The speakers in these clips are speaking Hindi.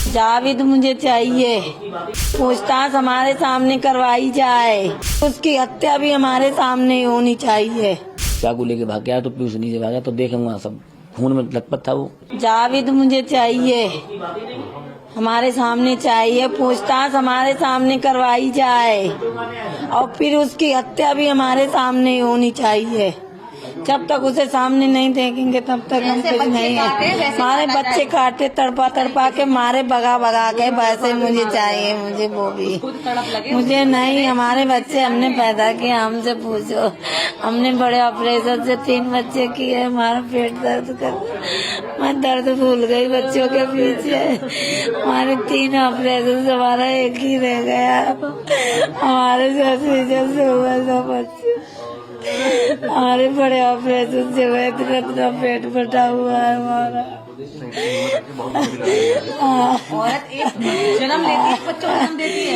जावेद मुझे चाहिए, पूछताछ हमारे सामने करवाई जाए, उसकी हत्या भी हमारे सामने होनी चाहिए। चाकू लेके भाग गया तो पीयूष नीचे भागा तो देखे वहाँ सब खून में लथपथ था वो। जावेद मुझे चाहिए, हमारे सामने चाहिए, पूछताछ हमारे सामने करवाई जाए और फिर उसकी हत्या भी हमारे सामने होनी चाहिए। जब तक उसे सामने नहीं देखेंगे तब तक हम कुछ नहीं है। हमारे बच्चे काटे तड़पा तड़पा के मारे भगा भगा के, वैसे मुझे चाहिए, मुझे वो भी मुझे नहीं। हमारे बच्चे हमने पैदा किए, हमसे पूछो। हमने बड़े ऑपरेशन से 3 बच्चे किए, हमारा पेट दर्द कर, मैं दर्द भूल गई बच्चों के पीछे। हमारे 3 ऑपरेशन से हमारा एक ही रह गया। हमारे से हुआ 2 बच्चे, हमारे बड़े ऑपरेशन से हुए, इतना पेट फटा हुआ है हमारा। औरत एक जन्म लेती है, बच्चों को जन्म देती है,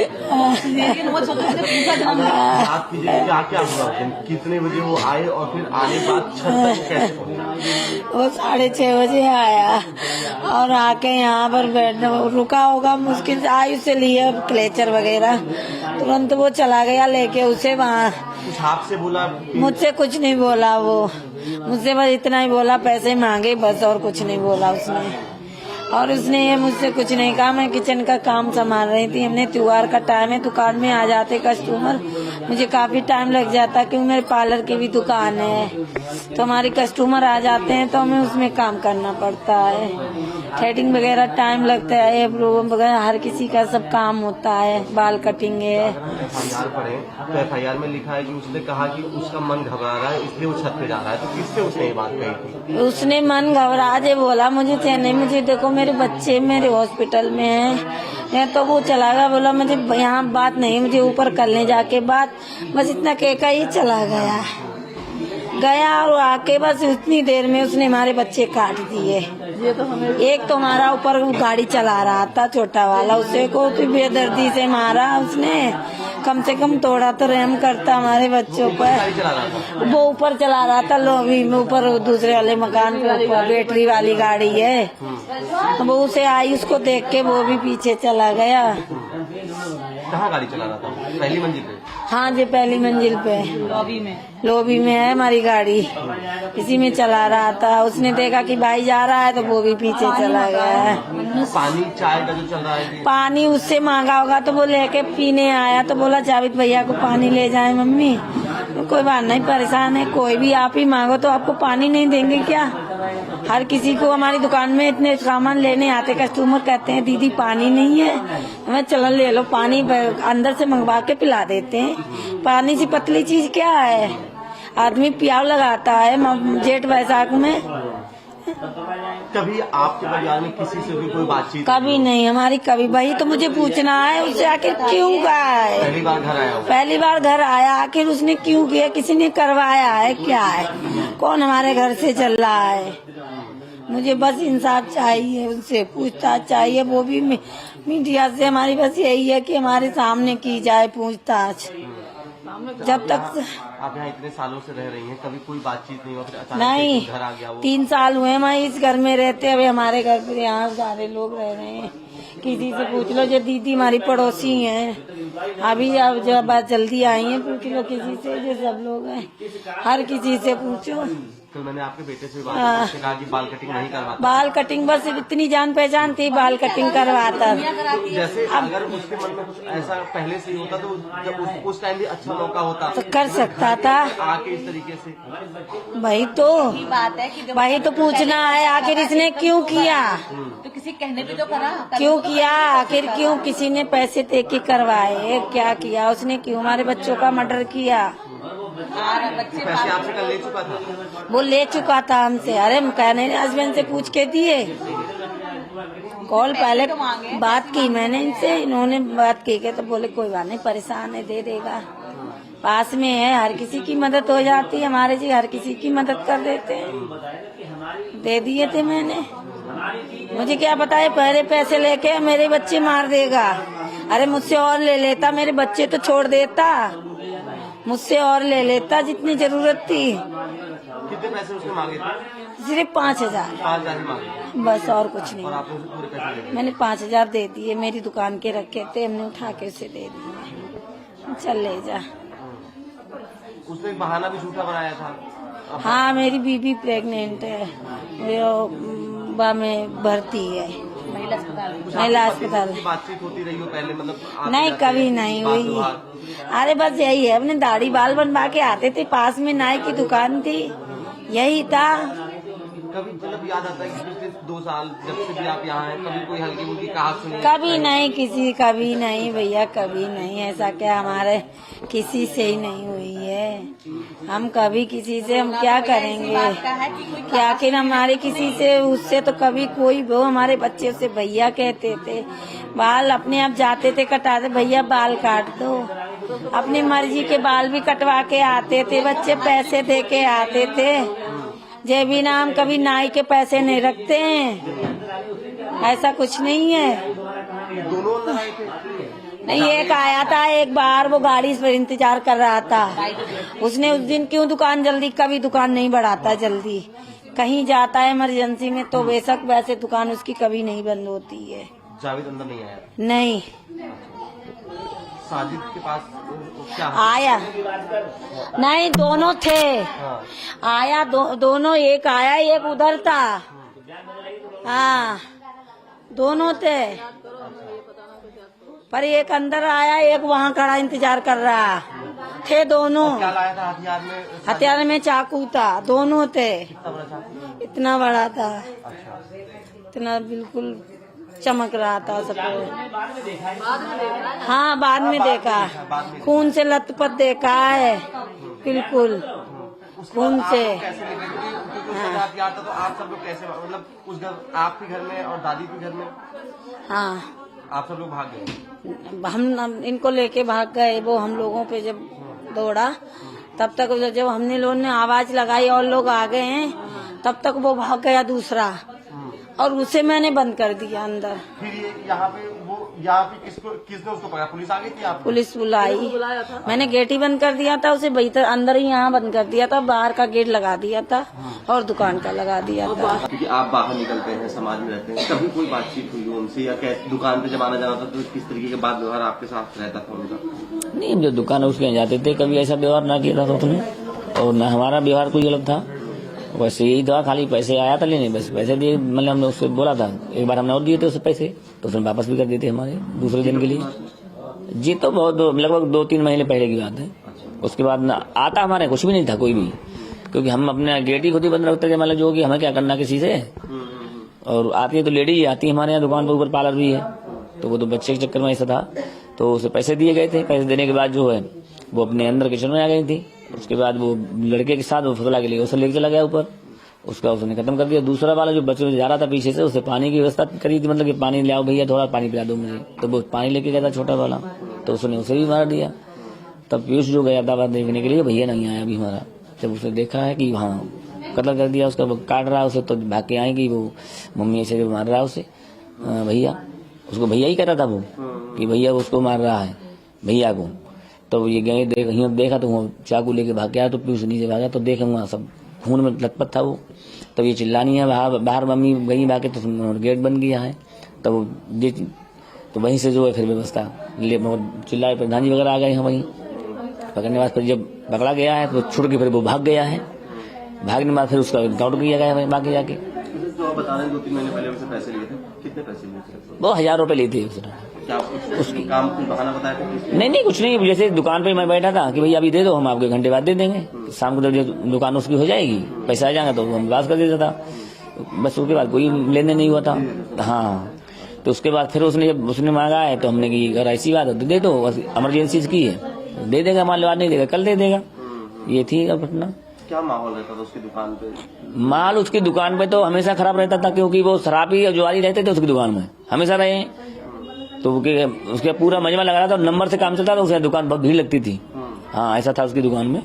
लेकिन वो सोचो कि दूसरा जन्म आप कीजिए क्या हुआ, कितने बजे वो आए और फिर आने के बाद छत तक कैसे पहुंचे? वो 6:30 बजे आया और आके यहाँ पर बैठना रुका होगा, मुश्किल से आयु से लिए क्लेचर वगैरह, तुरंत वो चला गया लेके उसे वहाँ। कुछ आपसे बोला? मुझसे कुछ नहीं बोला वो, मुझसे बस इतना ही बोला, पैसे मांगे बस, और कुछ नहीं बोला उसने। और उसने ये मुझसे कुछ नहीं कहा। मैं किचन का काम संभाल रही थी, हमने त्योहार का टाइम है, दुकान में आ जाते कस्टमर, मुझे काफी टाइम लग जाता क्योंकि मेरे पार्लर की भी दुकान है, तो हमारे कस्टमर आ जाते हैं तो हमें उसमें काम करना पड़ता है। थ्रेडिंग वगैरह टाइम लगता है, एब्रो वगैरह हर किसी का सब काम होता है, बाल कटिंग है। FIR पढ़े तो FIR में लिखा है कि उसने कहा कि उसका मन घबरा रहा है इसलिए वो छत पे जा रहा है, तो किससे उसने ये बात कही थी? उसने मन घबरा जे बोला, मुझे थे नहीं, मुझे देखो मेरे बच्चे मेरे हॉस्पिटल में हैं, तो वो चला गया, बोला मुझे यहाँ बात नहीं, मुझे ऊपर करने जाके बात, बस इतना कहकर ही चला गया और आके बस उतनी देर में उसने हमारे बच्चे काट दिए। एक तो हमारा ऊपर गाड़ी चला रहा था छोटा वाला, उसे को तो बेदर्दी से मारा उसने, कम से कम थोड़ा तो रहम करता हमारे बच्चों पर। वो ऊपर चला रहा था लॉबी में, ऊपर दूसरे वाले मकान के ऊपर बैटरी वाली गाड़ी है, वो उसे आई, उसको देख के वो भी पीछे चला गया। कहाँ गाड़ी चला रहा था? पहली मंजिल पे? हाँ जी, पहली मंजिल पे लॉबी में है हमारी गाड़ी, इसी में चला रहा था। उसने देखा कि भाई जा रहा है तो वो भी पीछे चला गया। पानी चाय का जो चल रहा है, पानी उससे मांगा होगा तो वो लेके पीने आया, तो बोला जावेद भैया को पानी ले जाए मम्मी। तो कोई बात नहीं, परेशान है, कोई भी आप ही मांगो तो आपको पानी नहीं देंगे क्या? हर किसी को हमारी दुकान में इतने सामान लेने आते कस्टमर, कहते हैं दीदी पानी नहीं है, मैं चलो ले लो पानी, अंदर से मंगवा के पिला देते हैं। पानी से पतली चीज क्या है, आदमी प्याव लगाता है जेठ बैसाख में। कभी आपके परिवार में किसी से भी कोई बातचीत? कभी नहीं हमारी, कभी। भाई तो मुझे पूछना है उससे, आखिर क्यों गया है? पहली बार घर आया? पहली बार घर आया, आखिर उसने क्यों किया, किसी ने करवाया है, क्या है, कौन हमारे घर से चल रहा है? मुझे बस इंसाफ चाहिए, उनसे पूछताछ चाहिए, वो भी मीडिया से। हमारी बस यही है कि हमारे सामने की जाए पूछताछ। जब तक आप यहाँ इतने सालों से रह रही हैं, कभी कोई बातचीत नहीं हुआ? फिर अचानक नहीं, घर आ गया वो? 3 साल हुए मैं इस घर में रहते, अभी हमारे घर पे यहाँ सारे लोग रह रहे हैं। किसी से पूछ लो, जो दीदी हमारी पड़ोसी हैं, अभी अब जब बात जल्दी आई है, पूछ लो किसी से, जो सब लोग हैं, हर किसी से पूछो। कल मैंने आपके बेटे से बात की, उसने कहा कि बाल कटिंग नहीं करवाता। बाल कटिंग बस इतनी जान पहचान थी, बाल कटिंग करवाता। जैसे अगर उसके मन में कुछ ऐसा पहले से ही होता तो जब उस टाइम भी अच्छा मौका होता तो कर सकता था। आके इस तरीके से वही तो बात है कि वही तो पूछना है, आखिर इसने क्यों किया, तो किसी कहने पे तो करा, क्यों किया, आखिर क्यों किसी ने पैसे दे के करवाए, क्या किया उसने, क्यों हमारे बच्चों का मर्डर किया? बच्चे पैसे आपसे कल ले चुका था? वो ले चुका था हमसे। अरे कहने हस्बैंड से पूछ के दिए, कॉल पहले बात की मैंने इनसे, इन्होंने बात की के तो बोले कोई बात नहीं, परेशान है, दे देगा, पास में है, हर किसी की मदद हो जाती है, हमारे जी हर किसी की मदद कर देते हैं। दे दिए थे मैंने, मुझे क्या पता है पहले पैसे लेके मेरे बच्चे मार देगा। अरे मुझसे और ले लेता, मेरे बच्चे तो छोड़ देता, मुझसे और ले लेता जितनी जरूरत थी। कितने पैसे उसने मांगे थे? सिर्फ 5,000 5,000 ही मांगे बस, और कुछ नहीं। और आपने उसे पूरे पैसे दे दिए। मैंने 5,000 दे दिए, मेरी दुकान के रखे थे, हमने उठा के उसे दे दिए, चल ले जा। उसने एक बहाना भी झूठा बनाया था। हाँ, मेरी बीबी प्रेग्नेंट है, वो में भर्ती है महिला अस्पताल में। महिला अस्पताल। बातचीत होती रही हो पहले, मतलब आप नहीं, जाके कभी नहीं बात हुई। हुआ? अरे बस यही है, अपने दाढ़ी बाल बनवा के आते थे, पास में नाई की दुकान थी, यही था। कभी मतलब याद आता है कि पिछले 2 साल जब से भी आप यहाँ हैं, कभी कोई हल्की फुल्की कहावत सुनी? कभी नहीं, कभी नहीं भैया, कभी नहीं। ऐसा क्या हमारे किसी से ही नहीं हुई है, हम कभी किसी से हम क्या करेंगे क्या, आखिर हमारे किसी से उससे तो कभी कोई वो हमारे बच्चे उसे भैया कहते थे, बाल अपने आप जाते थे कटाते, भैया बाल काट दो, अपनी मर्जी के बाल भी कटवा के आते थे, बच्चे पैसे दे के आते थे। जे भी नाम कभी नाई के पैसे नहीं रखते हैं, ऐसा कुछ नहीं है। दोनों अंदर आए थे? नहीं, एक आया था एक बार, वो गाड़ी पर इंतजार कर रहा था, उसने उस दिन क्यों दुकान जल्दी, कभी दुकान नहीं बढ़ाता जल्दी, कहीं जाता है इमरजेंसी में तो बेशक, वैसे दुकान उसकी कभी नहीं बंद होती है। जावेद अंदर नहीं आया? नहीं साजिद के पास क्या आया, नहीं दोनों थे। हाँ। आया दोनों, एक आया एक उधर था। हाँ, दोनों थे, पर एक अंदर आया, एक वहाँ खड़ा इंतजार कर रहा थे, दोनों। क्या लाया था हथियार में? हथियार में चाकू था, दोनों थे। कितना बड़ा चाकू? इतना बड़ा था, अच्छा। इतना बिल्कुल चमक रहा था सबको। हाँ, बाद में देखा, खून से लथपथ देखा है, बिल्कुल खून से। कैसे लेके गए? क्योंकि उसका हथियार था, तो आप सब लोग कैसे, मतलब उस घर, आपके घर में और दादी के घर में हाँ, आप सब लोग भाग गए? हम इनको लेके भाग गए, वो हम लोगों पे जब दौड़ा, तब तक जब हमने लोगों ने आवाज लगाई और लोग आ गए हैं, तब तक वो भाग गया दूसरा, और उसे मैंने बंद कर दिया अंदर। फिर ये यहाँ पे किसने उसको पकड़ा? पुलिस आ गई थी? आप पुलिस बुलाई, मैंने गेट ही बंद कर दिया था, उसे भीतर अंदर ही यहाँ बंद कर दिया था, बाहर का गेट लगा दिया था और दुकान का लगा दिया था। क्योंकि आप बाहर निकलते हैं, समाज में रहते हैं, कभी कोई बातचीत हुई हो उनसे, या कैसे दुकान पे जब आना जाना था तो किस तरीके के बात व्यवहार आपके साथ रहता था उनका? नहीं, जो दुकान है उसके यहाँ जाते थे, कभी ऐसा व्यवहार ना किया था उसने, और न हमारा व्यवहार कोई अलग था। वैसे यही था, खाली पैसे आया था लेने, बस पैसे दिए, मतलब हमने उससे बोला था, एक बार हमने और दिए थे उसे पैसे, तो उसने वापस भी कर दिए थे हमारे दूसरे दिन के लिए। जी, तो बहुत लगभग 2-3 महीने पहले की बात है। उसके बाद ना आता हमारे कुछ भी नहीं था कोई भी, क्योंकि हम अपने गेट ही खुद ही बंद रखते थे, मतलब जो कि हमें क्या करना किसी से। और आती है तो लेडी ही आती है हमारे यहाँ, दुकान पर ऊपर पार्लर भी है, तो वो तो बच्चे के चक्कर में ऐसा था, तो उसे पैसे दिए गए थे। पैसे देने के बाद जो है वो अपने अंदर किचन में आ गई थी। उसके बाद वो लड़के के साथ वो फसला के लिए उसे लेके चला गया ऊपर, उसका उसने खत्म कर दिया। दूसरा वाला जो बच्चे जा रहा था पीछे से, उसे पानी की व्यवस्था करी थी, मतलब कि पानी ले आओ भैया, थोड़ा पानी पिला दो मुझे, तो वो पानी लेके गया था छोटा वाला, तो उसने उसे भी मार दिया। तब पीयूष जो गया था बात देखने के लिए, भैया नहीं आया अभी हमारा, जब उसने देखा है कि हाँ कत्ल कर दिया उसका, वो काट रहा है उसे, तो भाग के आएगी वो मम्मी ऐसे जो मार रहा है उसे, भैया उसको भैया ही कहता था वो, कि भैया उसको मार रहा है भैया को। तो ये गए देखा तो वो चाकू लेके भाग गया, तो पीयूष नीचे भागा, तो देखा वहाँ सब खून में लथपथ था वो। तब ये चिल्लानी है बाहर मम्मी गई भागे, तो गेट बन गया है, तो वहीं से जो है फिर व्यवस्था चिल्लाए, प्रधान जी वगैरह आ गए हैं वहीं पकड़ने बाद। फिर जब पकड़ा गया है तो छुड़ के फिर वो भाग गया है, भागने के बाद फिर उसका काउंट किया गया है बाकी जाके। जो आप बता रहे हैं 2-3 महीने पहले उनसे पैसे लिए थे, कितने पैसे लिए थे? वो 1000 रुपए लिए थे उसने। क्या उसकी काम कुछ बहाना बताया था? नहीं कुछ नहीं, जैसे दुकान पे मैं बैठा था कि भैया अभी दे दो, हम आपके घंटे बाद दे देंगे, शाम को जब दुकान उसकी हो जाएगी पैसा आ जाएगा तो हम बात कर देता था, बस उसके बाद कोई लेने नहीं हुआ था। हाँ, तो उसके बाद फिर जब उसने मांगा है तो हमने कि अगर ऐसी बात है तो दे दो, इमरजेंसी की है, दे देगा, मान लो नहीं देगा कल दे देगा। ये थी घटना। क्या माहौल रहता था उसकी दुकान पे? माल उसकी दुकान पे तो हमेशा खराब रहता था, क्योंकि वो शराबी और जुआरी रहते थे उसकी दुकान में, हमेशा रहे, तो उसके पूरा मजमा लगा रहा था, नंबर से काम चलता था, उसकी दुकान बहुत भीड़ लगती थी। हाँ, ऐसा था उसकी दुकान में।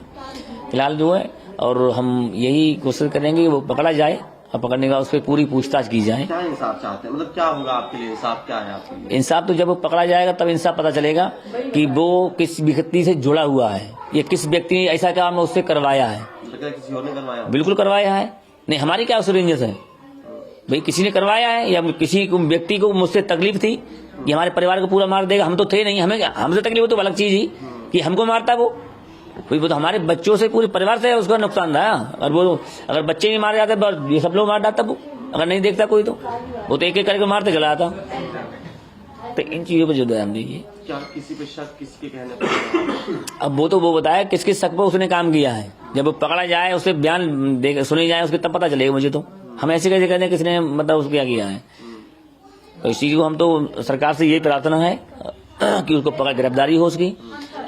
फिलहाल जो है, और हम यही कोशिश करेंगे कि वो पकड़ा जाए, और पकड़ने के बाद उस पर पूरी पूछताछ की जाए। क्या इंसाफ चाहते हैं, मतलब क्या होगा आपके लिए? इंसाफ क्या है आपके लिए? इंसाफ तो जब वो पकड़ा जाएगा तब इंसाफ पता चलेगा कि वो किस व्यक्ति से जुड़ा हुआ है, ये किस व्यक्ति ने ऐसा काम उससे करवाया है। किसी और ने करवाया? बिल्कुल करवाया है, नहीं, हमारी क्या उस रेंजस है भाई? किसी ने करवाया है या किसी को व्यक्ति को मुझसे तकलीफ थी कि हमारे परिवार को पूरा मार देगा? हम तो थे नहीं, हमें हमसे तकलीफ हो तो अलग चीज ही कि हमको मारता वो कोई, वो तो हमारे बच्चों से पूरे परिवार से उसका नुकसान था। और वो अगर बच्चे नहीं मारे जाते बस ये सब लोग मार डालता वो, अगर नहीं देखता कोई तो वो तो एक एक करके मारते चला आता। तो इन चीजों पर जो ध्यान दीजिए। क्या किसी पे शक किसके कहने पर? अब वो तो वो बताया किस किस शक पर उसने काम किया है। जब वो पकड़ा जाए, उससे बयान सुने जाए उसके, तब पता चलेगा मुझे। तो हम ऐसे कैसे कहते हैं किसने मतलब उसको क्या किया है? तो इस चीज को हम तो सरकार से यही प्रार्थना है कि उसको पकड़ गिरफ्तारी हो उसकी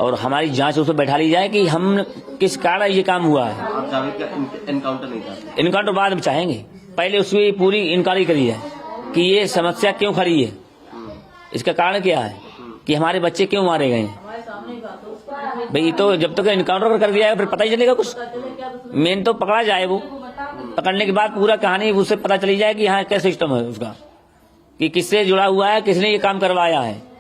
और हमारी जांच उसको बैठा ली जाए कि हम किस कारण ये काम हुआ है। आप जावेद का एनकाउंटर नहीं चाहते? इनकाउंटर बाद में चाहेंगे, पहले उसकी पूरी इंक्वायरी करी है कि ये समस्या क्यों खड़ी है, इसका कारण क्या है कि हमारे बच्चे क्यों मारे गए हैं। भाई तो जब तक इनकाउंटर कर दिया है फिर पता ही चलेगा कुछ। मेन तो पकड़ा जाए, वो पकड़ने के बाद पूरा कहानी उससे पता चली जाए कि यहाँ क्या सिस्टम है उसका, कि किससे जुड़ा हुआ है, किसने ये काम करवाया है।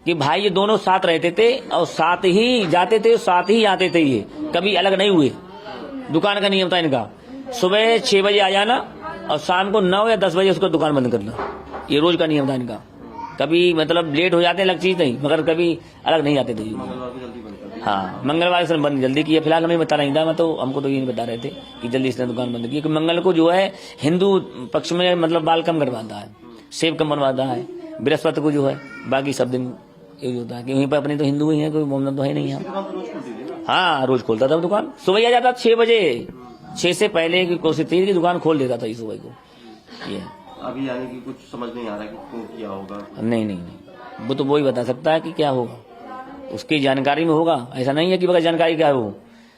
कि भाई ये दोनों साथ रहते थे और साथ ही जाते थे, साथ ही आते थे, ये कभी अलग नहीं हुए। दुकान का नियम था इनका, सुबह 6 बजे आ जाना और शाम को 9 या 10 बजे उसको दुकान बंद करना, ये रोज का नियम था इनका। कभी मतलब लेट हो जाते अलग चीज नहीं, मगर कभी अलग नहीं आते थे। मंगलवार को जल्दी बंद कर? हाँ, मंगलवार से बंद जल्दी किया। फिलहाल हमें बता नहीं था, मैं तो हमको तो ये नहीं बता रहे थे कि जल्दी इसने दुकान बंद की। मंगल को जो है हिंदू पक्ष में मतलब बाल कम करवाता है, सेब कम बनवाता है। बृहस्पति को जो है बाकी सब दिन ये होता है कि वहीं पर अपने तो हिंदू ही है, कोई मोहम्मद तो है नहीं यहाँ। हाँ, रोज खोलता था दुकान, सुबह आ जाता 6 बजे। 6 से पहले की कोशिश थी कि दुकान खोल देता था ये सुबह को। ये अभी यानी कि कुछ समझ नहीं आ रहा कि क्यों किया होगा? नहीं, वो तो वो ही बता सकता है कि क्या होगा, उसकी जानकारी में होगा। ऐसा नहीं है कि बगैर जानकारी क्या हो,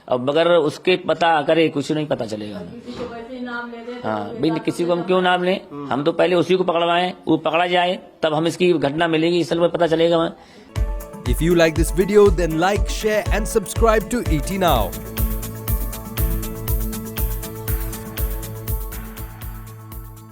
अब बगैर उसके पता करे कुछ नहीं पता चलेगा। हाँ भाई, किसी को हम क्यों नाम लें? हम तो पहले उसी को पकड़वाएं, वो पकड़ा जाए तब हम इसकी घटना मिलेगी, इस पर पता चलेगा। If you like this video, then like, share and subscribe to ET Now.